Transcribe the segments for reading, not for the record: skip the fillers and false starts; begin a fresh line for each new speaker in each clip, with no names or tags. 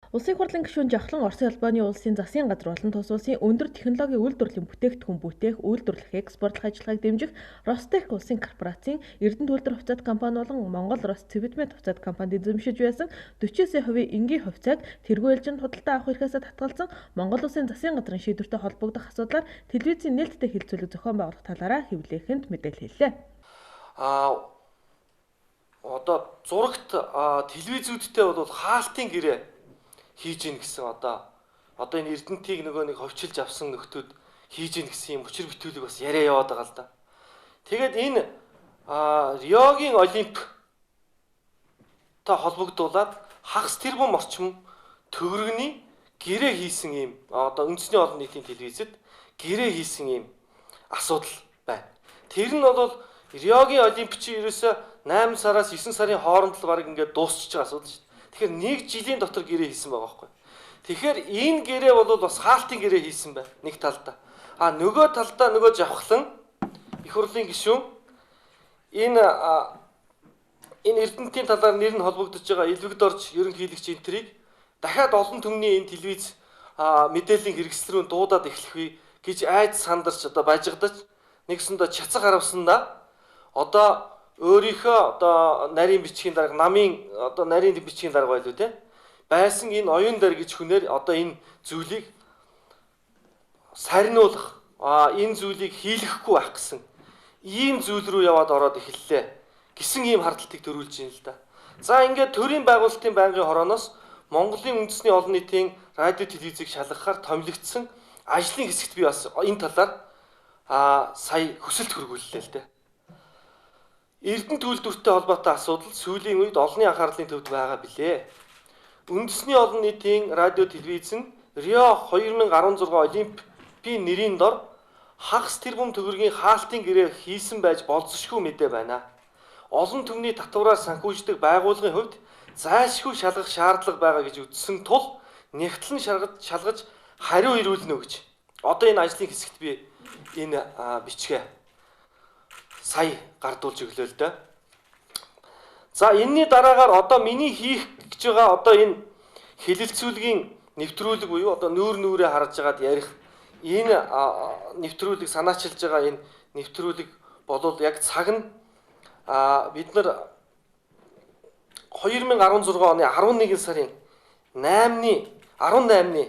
Улсын хурлын гишүүн Жавхлан Оросын албаны улсын засгийн газар болон тус улсын өндөр технологийн үйлдвэрлэлийн бүтээгдэхүүн бүтээх, үйлдвэрлэх, экспортлох ажиллагааг дэмжих Ростех улсын корпорацийн Эрдэнэт үйлдвэр хувьцаат компани болон Монгол Рос Цэвэдмет хувьцаат компанид эзэмшиж байсан 49% энгийн хувьцааг тэргүй ээлжинд худалдаа авах эрхээсээ татгалзан Монгол улсын засгийн газрын шийдвэртэй холбогдох асуудлаар телевизийн нээлттэй хэлэлцүүлэг зохион байгуулах талаараа хэвлээхэнд мэдээлэл хэллээ.
Одоо зурагт телевизүүдтэй бол хаалтын гэрээ хийж ийн гэсэн одоо энэ Эрдэнэтийг нэг ховчилж авсан нөхдүүд хийж ийн гэсэн юм учир бүтээлэг бас яриа яваад байгаа л да. Тэгээд энэ Риогийн Олимп та холбогдуулаад хагас тэрбум орчим төгрөгийн гэрээ хийсэн юм одоо үндэсний олон нийтийн телевизэд гэрээ хийсэн юм асуудал байна. Тэр нь бол Риогийн Олимп чи ерөөсө 8 сараас 9 сарын хооронд л баг ингээд дуусчих байгаа асуудал шүү дээ. Тэгэхээр 1 жилийн дотор гэрээ хийсэн байгаа байхгүй. Тэгэхээр энэ гэрээ бол бас хаалтын гэрээ хийсэн байна нэг талдаа. Нөгөө талдаа нөгөө Жавхлан их хурлын гишүүн энэ Эрдэнэтийн талаар нэр нь холбогдож байгаа Элвэгдорж ерөнхийлөгч энтрийг дахиад олон түмний энэ телевиз мэдээллийн хэрэгсэл рүү дуудаад эхлэх гэж айд сандарч одоо бажигдаж нэгсэндээ чацаг харавсандаа одоо өөрийнхөө одоо нарийн бичгийн дарга намын одоо нарийн бичгийн дарга байлуу те байсан энэ оюун дээр гэж хүнээр одоо энэ зүйлийг сарниулах энэ зүйлийг хийлгэхгүй байх гэсэн ийм зүйл рүү яваад ороод эхэллээ гэсэн ийм хардталтыг төрүүлж байна л да. За ингээд төрийн байгуулалтын байнгын хорооноос Монголын үндэсний олон нийтийн радио телевизийг шалгахаар томилогдсон ажлын хэсэгт би бас энэ талаар сая хүсэлт хөргүүллээ л дээ. Эрдэнэт үйлдвэртэй холбоотой асуудал сүүлийн үед олонний анхаарлын төвд байгаа билээ. Үндэсний олон нийтийн радио телевиз нь Рио 2016 Олимпийн нэрийн дор хагас тэрбум төгрөгийн хаалтын гэрээ хийсэн байж болзошгүй мэдээ байна. Олон түмний татвараар санхүүждэг байгууллагын хувьд зайлшгүй шалгах шаардлага байгаа гэж үзсэн тул нэгтлэн шалгаж хариу ирүүлнэ гэж. Одоо энэ ажлын хэсэгт би энэ бичгээ сая гардуулж өглөө л дээ. За энэний дараагаар одоо миний хийх гэж байгаа одоо энэ хэлэлцүүлгийн нэвтрүүлэг буюу одоо нүүрээ харж байгаад ярих энэ нэвтрүүлэг санаачилж байгаа энэ нэвтрүүлэг болов яг цаг нь бид нар 2016 оны 11 сарын 18-ны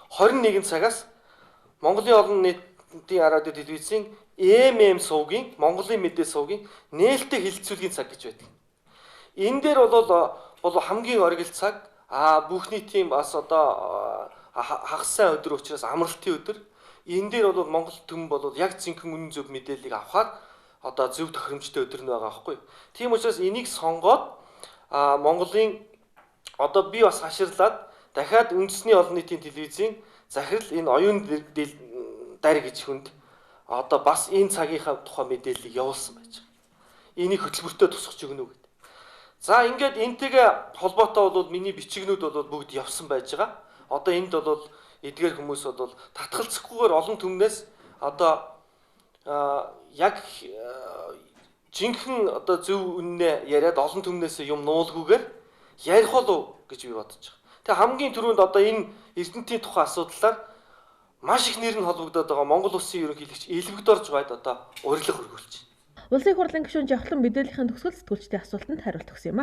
21 цагаас Монголын олон нийтийн радио телевизийн сувгийн Монголын мэдээ сувгийн нээлттэй хэлэлцүүлгийн цаг гэж байдаг. Энэ дээр бол хамгийн оргил цаг бүх нийтийн бас одоо хагас сайн өдөр учраас амралтын өдөр. Энэ дээр бол Монгол төм бол яг зинхэнэ үнэн зөв мэдээллийг авахар одоо зөв тохиромжтой өдөр нь байгаа байхгүй. Тийм учраас энийг сонгоод Монголын одоо би бас хаширлаад дахиад үндэсний олон нийтийн телевизийн захирал энэ оюун дарь гэж хүнд одоо бас энэ цагийнхаа тухай мэдээллийг явуулсан байж байгаа. Энийг хөтөлбөртөө тусгаж өгнө үү гэдэг. За ингээд энтэйгээ холбоотой бол миний бичигнүүд бол бүгд явсан байж байгаа. Одоо энд бол эдгээр хүмүүс бол татгалзахгүйгээр олон түмнээс одоо яг жинхэнэ одоо зөв үннээ яриад олон түмнээс юм нуулгүйгээр ярих болов гэж би бодож байгаа. Тэгээ хамгийн түрүүнд одоо энэ Эрдэнэтийн тухай асуудлаар маш их нэр нь холбогдоод байгаа Монгол улсын ерөнхийлөгч Элвэгдорж байд одоо урилга хөргүүлж байна.
Улсын хурлын гишүүн Жавхлан мэдээллийн төгсгөл сэтгүүлчдийн асуултанд хариулт өгсөн юм а.